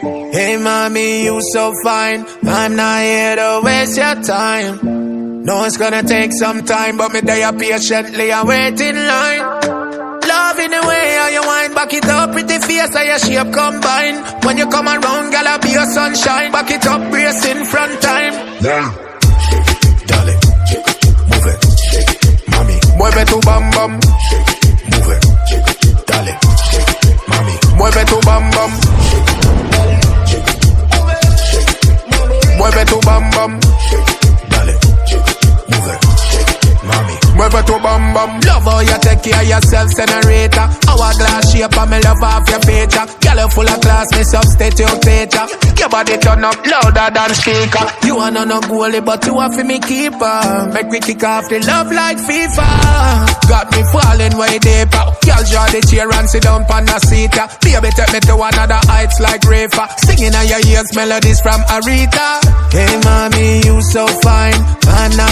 Hey mommy, you so fine. I'm not here to waste your time. No, it's gonna take some time, but me there patiently and wait in line. Love in the way how you wind, back it up, pretty face how your shape combine. When you come around, girl, I be your sunshine. Back it up, brace in front time. Yeah. Shake it, darling, shake it, move it, shake it, mommy, mueve tu bam bam, shake it, move it, shake it, darling, shake it, mommy, mueve tu bam bam, shake it, darling, shake it, move it, shake it, mueve tu bam bam, shake it, darling, shake it, move it, shake it, mommy, mueve tu bam bam. Love how you take care of yourself, senorita. Hourglass shape and me love off your feature. Girl, you full of class, me substitute teacher. Your body turn up louder than speaker. You are no goalie, but you are for me keeper. Make me kick off the love like FIFA. Got me falling way deeper. Girl, draw the chair and sit down on the seat. Baby, take me to another heights like Rafa. Singing on your ears melodies from Aretha. Hey mommy, you so fine.